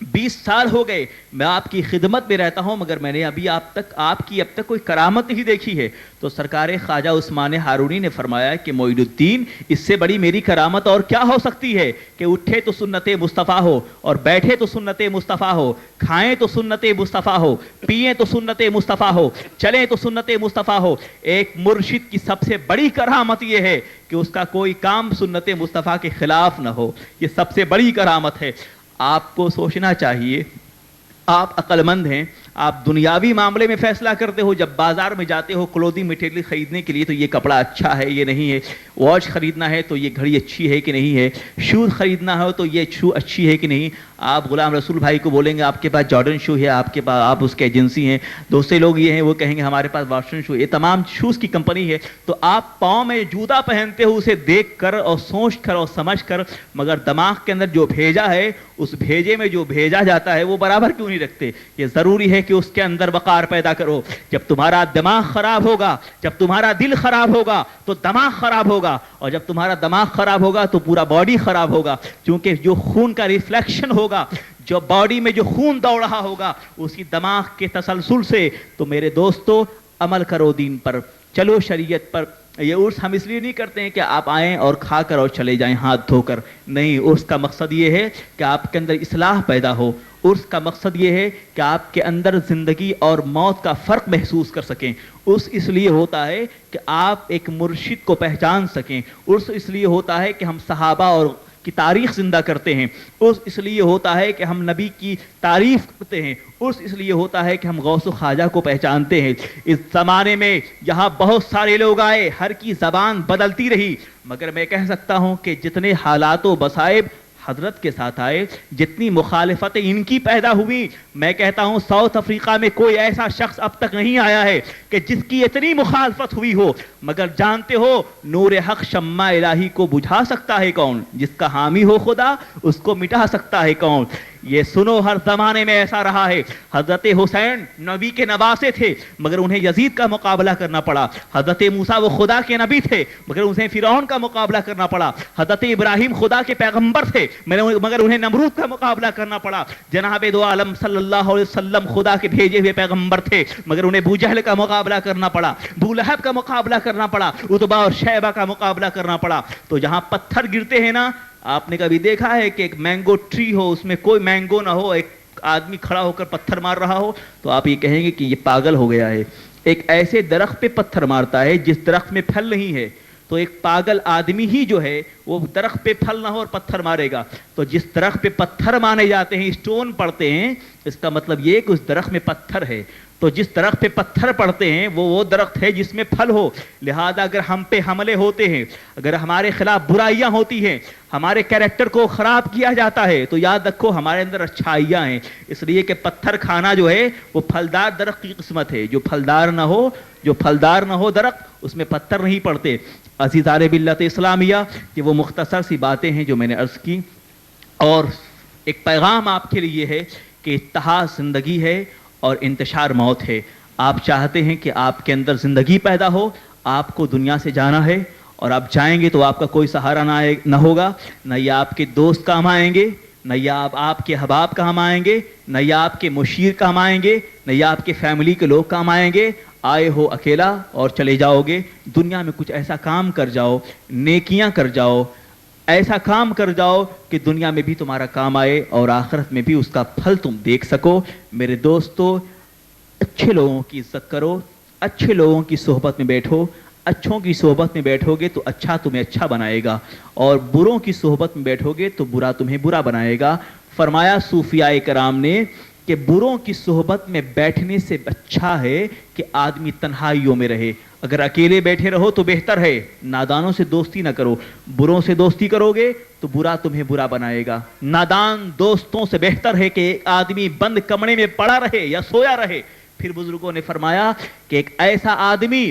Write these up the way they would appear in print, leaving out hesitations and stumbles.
20 سال ہو گئے میں آپ کی خدمت میں رہتا ہوں مگر میں نے ابھی آپ کی اب تک کوئی کرامت نہیں دیکھی ہے. تو سرکار خواجہ عثمان ہارونی نے فرمایا کہ معین الدین اس سے بڑی میری کرامت اور کیا ہو سکتی ہے کہ اٹھے تو سنت مصطفیٰ ہو اور بیٹھے تو سنت مصطفیٰ ہو, کھائیں تو سنت مصطفیٰ ہو, پیئیں تو سنت مصطفیٰ ہو, چلیں تو سنت مصطفیٰ ہو. ایک مرشد کی سب سے بڑی کرامت یہ ہے کہ اس کا کوئی کام سنت مصطفیٰ کے خلاف نہ ہو. یہ سب سے بڑی کرامت ہے. آپ کو سوچنا چاہیے, آپ عقل مند ہیں, آپ دنیاوی معاملے میں فیصلہ کرتے ہو. جب بازار میں جاتے ہو کلودنگ مٹیریل خریدنے کے لیے تو یہ کپڑا اچھا ہے یہ نہیں ہے, واچ خریدنا ہے تو یہ گھڑی اچھی ہے کہ نہیں ہے, شوز خریدنا ہو تو یہ شو اچھی ہے کہ نہیں. آپ غلام رسول بھائی کو بولیں گے آپ کے پاس جارڈن شو ہے, آپ کے پاس آپ اس کے ایجنسی ہیں. دوسرے لوگ یہ ہیں وہ کہیں گے ہمارے پاس واشنگ شو, یہ تمام شوز کی کمپنی ہے. تو آپ پاؤں میں جوتا پہنتے ہو اسے دیکھ کر اور سوچ کر اور سمجھ کر, مگر دماغ کے اندر جو بھیجا ہے اس بھیجے میں جو بھیجا جاتا ہے وہ برابر کیوں نہیں رکھتے. یہ ضروری ہے کہ اس کے اندر وقار پیدا کرو. جب تمہارا دماغ خراب ہوگا, جب تمہارا دل خراب ہوگا تو دماغ خراب ہوگا, اور جب تمہارا دماغ خراب ہوگا تو پورا باڈی خراب ہوگا. کیونکہ جو خون کا ریفلیکشن ہوگا, جو باڈی میں جو خون دوڑ رہا ہوگا اسی دماغ کے تسلسل سے. تو میرے دوستو عمل کرو دین پر, چلو شریعت پر. یہ عرس ہم اس لیے نہیں کرتے ہیں کہ آپ آئیں اور کھا کر اور چلے جائیں ہاتھ دھو کر, نہیں. عرس کا مقصد یہ ہے کہ آپ کے اندر اصلاح پیدا ہو. عرس کا مقصد یہ ہے کہ آپ کے اندر زندگی اور موت کا فرق محسوس کر سکیں. عرس اس لیے ہوتا ہے کہ آپ ایک مرشد کو پہچان سکیں. عرس اس لیے ہوتا ہے کہ ہم صحابہ اور کی تاریخ زندہ کرتے ہیں. عرس اس لیے ہوتا ہے کہ ہم نبی کی تعریف کرتے ہیں. عرس اس لیے ہوتا ہے کہ ہم غوث و خواجہ کو پہچانتے ہیں. اس زمانے میں یہاں بہت سارے لوگ آئے, ہر کی زبان بدلتی رہی, مگر میں کہہ سکتا ہوں کہ جتنے حالات و مصائب حضرت کے ساتھ آئے, جتنی مخالفتیں ان کی پیدا ہوئی, میں کہتا ہوں ساؤتھ افریقہ میں کوئی ایسا شخص اب تک نہیں آیا ہے کہ جس کی اتنی مخالفت ہوئی ہو. مگر جانتے ہو نور حق شمع الہی کو بجھا سکتا ہے کون؟ جس کا حامی ہو خدا اس کو مٹا سکتا ہے کون؟ یہ سنو, ہر زمانے میں ایسا رہا ہے. حضرت حسین نبی کے نواسے تھے مگر انہیں یزید کا مقابلہ کرنا پڑا. حضرت موسیٰ وہ خدا کے نبی تھے مگر انہیں فرعون کا مقابلہ کرنا پڑا. حضرت ابراہیم خدا کے پیغمبر تھے مگر انہیں نمرود کا مقابلہ کرنا پڑا. جناب دو عالم صلی اللہ علیہ وسلم خدا کے بھیجے ہوئے پیغمبر تھے مگر انہیں ابو جہل کا مقابلہ کرنا پڑا, ابو لہب کا مقابلہ کرنا پڑا, عتبہ اور شیبہ کا مقابلہ کرنا پڑا. تو جہاں پتھر گرتے ہیں نا, آپ نے کبھی دیکھا ہے کہ ایک مینگو ٹری ہو, اس میں کوئی مینگو نہ ہو, ایک آدمی کھڑا ہو کر پتھر مار رہا ہو, تو آپ یہ کہیں گے کہ یہ پاگل ہو گیا ہے. ایک ایسے درخت پہ پتھر مارتا ہے جس درخت میں پھل نہیں ہے, تو ایک پاگل آدمی ہی جو ہے وہ درخت پہ پھل نہ ہو اور پتھر مارے گا. تو جس درخت پہ پتھر مارے جاتے ہیں, اسٹون پڑتے ہیں, اس کا مطلب یہ کہ اس درخت میں پتھر ہے. تو جس درخت پہ پتھر پڑتے ہیں وہ درخت ہے جس میں پھل ہو. لہذا اگر ہم پہ حملے ہوتے ہیں, اگر ہمارے خلاف برائیاں ہوتی ہیں, ہمارے کیریکٹر کو خراب کیا جاتا ہے, تو یاد رکھو ہمارے اندر اچھائیاں ہیں. اس لیے کہ پتھر کھانا جو ہے وہ پھلدار درخت کی قسمت ہے. جو پھلدار نہ ہو درخت, اس میں پتھر نہیں پڑتے. عزیزان ملت اسلامیہ, یہ وہ مختصر سی باتیں ہیں جو میں نے عرض کی, اور ایک پیغام آپ کے لیے ہے کہ اتحاد زندگی ہے اور انتشار موت ہے. آپ چاہتے ہیں کہ آپ کے اندر زندگی پیدا ہو, آپ کو دنیا سے جانا ہے, اور آپ جائیں گے تو آپ کا کوئی سہارا نہ ہوگا, نہ یہ آپ کے دوست کام آئیں گے, نہ یہ آپ کے احباب کام آئیں گے, نہ یہ آپ کے مشیر کام آئیں گے, نہ یہ آپ کے فیملی کے لوگ کام آئیں گے. آئے ہو اکیلا اور چلے جاؤ گے. دنیا میں کچھ ایسا کام کر جاؤ, نیکیاں کر جاؤ, ایسا کام کر جاؤ کہ دنیا میں بھی تمہارا کام آئے اور آخرت میں بھی اس کا پھل تم دیکھ سکو. میرے دوستو, اچھے لوگوں کی عزت کرو, اچھے لوگوں کی صحبت میں بیٹھو. اچھوں کی صحبت میں بیٹھو گے تو اچھا تمہیں اچھا بنائے گا, اور بروں کی صحبت میں بیٹھو گے تو برا تمہیں برا بنائے گا. فرمایا صوفیاء کرام نے کہ بروں کی صحبت میں بیٹھنے سے اچھا ہے کہ آدمی تنہائیوں میں رہے. اگر اکیلے بیٹھے رہو تو بہتر ہے. نادانوں سے دوستی نہ کرو, بروں سے دوستی کرو گے تو برا تمہیں برا بنائے گا. نادان دوستوں سے بہتر ہے کہ ایک آدمی بند کمرے میں پڑا رہے یا سویا رہے. پھر بزرگوں نے فرمایا کہ ایک ایسا آدمی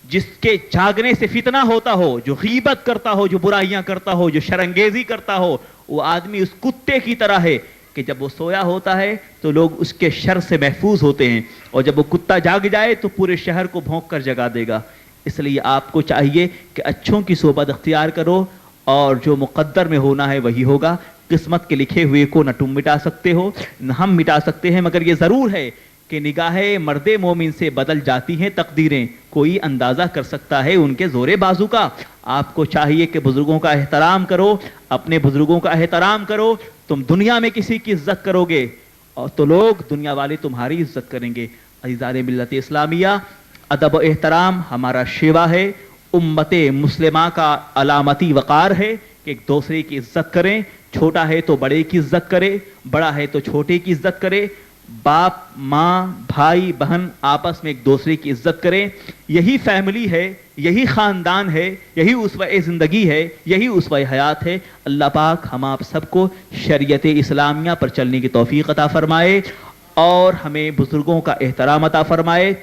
جس کے جاگنے سے فتنہ ہوتا ہو, جو غیبت کرتا ہو, جو برائیاں کرتا ہو, جو شرنگیزی کرتا ہو, وہ آدمی اس کتے کی طرح ہے کہ جب وہ سویا ہوتا ہے تو لوگ اس کے شر سے محفوظ ہوتے ہیں, اور جب وہ کتا جاگ جائے تو پورے شہر کو بھونک کر جگا دے گا. اس لیے آپ کو چاہیے کہ اچھوں کی صحبت اختیار کرو, اور جو مقدر میں ہونا ہے وہی ہوگا. قسمت کے لکھے ہوئے کو نہ تم مٹا سکتے ہو نہ ہم مٹا سکتے ہیں، مگر یہ ضرور ہے کہ نگاہ مرد مومن سے بدل جاتی ہیں تقدیریں، کوئی اندازہ کر سکتا ہے ان کے زور بازو کا۔ آپ کو چاہیے کہ بزرگوں کا احترام کرو، اپنے بزرگوں کا احترام کرو، تم دنیا میں کسی کی عزت کرو گے اور تو لوگ دنیا والے تمہاری عزت کریں گے۔ عزیزان ملت اسلامیہ، ادب و احترام ہمارا شیوا ہے، امت مسلمہ کا علامتی وقار ہے کہ ایک دوسرے کی عزت کریں، چھوٹا ہے تو بڑے کی عزت کرے، بڑا ہے تو چھوٹے کی عزت کرے، باپ ماں بھائی بہن آپس میں ایک دوسرے کی عزت کریں۔ یہی فیملی ہے، یہی خاندان ہے، یہی اسوہ زندگی ہے، یہی اسوہ حیات ہے۔ اللہ پاک ہم آپ سب کو شریعت اسلامیہ پر چلنے کی توفیق عطا فرمائے اور ہمیں بزرگوں کا احترام عطا فرمائے،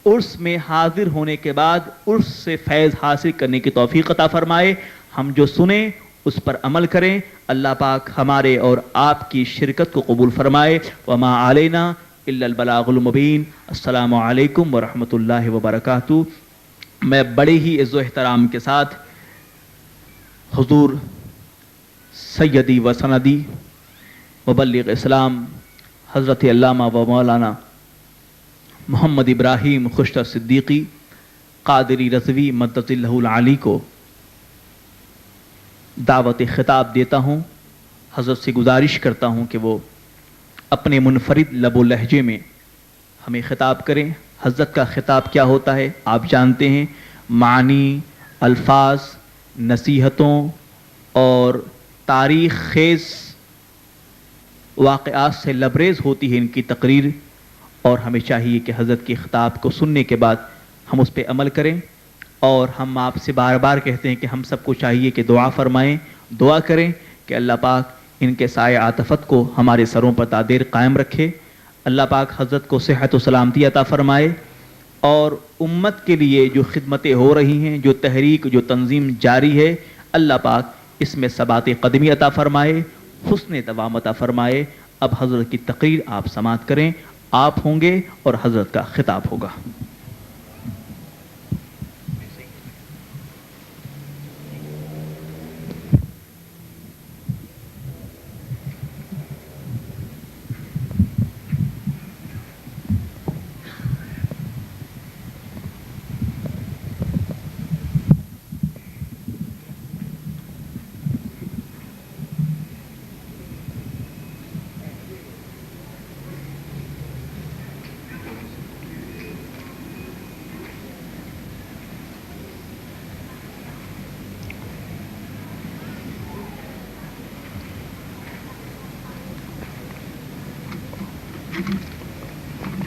عرس میں حاضر ہونے کے بعد عرس سے فیض حاصل کرنے کی توفیق عطا فرمائے۔ ہم جو سنیں اس پر عمل کریں، اللہ پاک ہمارے اور آپ کی شرکت کو قبول فرمائے۔ وما علینا الا البلاغ المبین۔ السلام علیکم ورحمۃ اللہ وبرکاتہ۔ میں بڑے ہی عز و احترام کے ساتھ حضور سیدی و سندی مبلغ اسلام حضرت علامہ و مولانا محمد ابراہیم خشتہ صدیقی قادری رضوی مدد اللہ العالی کو دعوت خطاب دیتا ہوں۔ حضرت سے گزارش کرتا ہوں کہ وہ اپنے منفرد لب و لہجے میں ہمیں خطاب کریں۔ حضرت کا خطاب کیا ہوتا ہے آپ جانتے ہیں، معنی، الفاظ، نصیحتوں اور تاریخ خیز واقعات سے لبریز ہوتی ہے ان کی تقریر، اور ہمیں چاہیے کہ حضرت کے خطاب کو سننے کے بعد ہم اس پہ عمل کریں۔ اور ہم آپ سے بار بار کہتے ہیں کہ ہم سب کو چاہیے کہ دعا فرمائیں، دعا کریں کہ اللہ پاک ان کے سایہ عاطفت کو ہمارے سروں پر تا دیر قائم رکھے، اللہ پاک حضرت کو صحت و سلامتی عطا فرمائے، اور امت کے لیے جو خدمتیں ہو رہی ہیں، جو تحریک، جو تنظیم جاری ہے، اللہ پاک اس میں ثبات قدمی عطا فرمائے، حسن دوام عطا فرمائے۔ اب حضرت کی تقریر آپ سماعت کریں، آپ ہوں گے اور حضرت کا خطاب ہوگا۔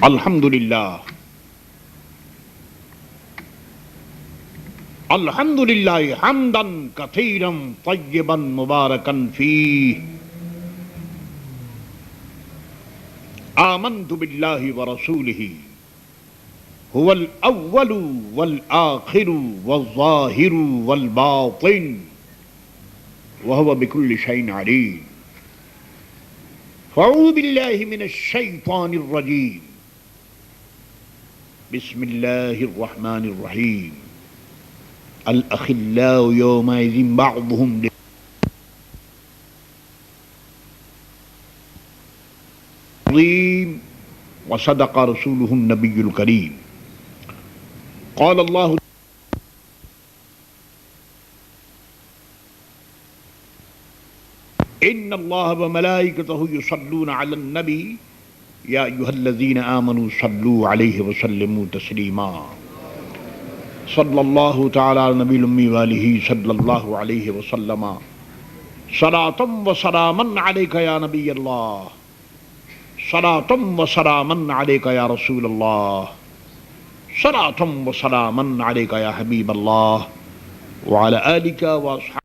الحمدللہ الحمدللہ حمدا کثیرا طیبا مبارکا فیہ آمنت باللہ ورسولہ هو الاول والآخر والظاہر والباطن وهو بكل شيء علیم فاعوذ باللہ من الشیطان الرجیم بسم اللہ الرحمن الرحیم الاخلاء یومئذ بعضهم عظیم وصدق رسوله النبی الکریم قال اللہ ان اللہ وملائکتہ یصلون علی النبی یا ایھا الذین آمنوا صلوا علیہ وسلموا تسلیما صلی اللہ تعالی علی نبی الامی وآلہ صلی اللہ علیہ وسلم صلاۃ و سلاما علیک یا نبی اللہ صلاۃ و سلاما علیک یا رسول اللہ صلاۃ و سلاما علیک یا حبیب اللہ وعلی آلک واصحابک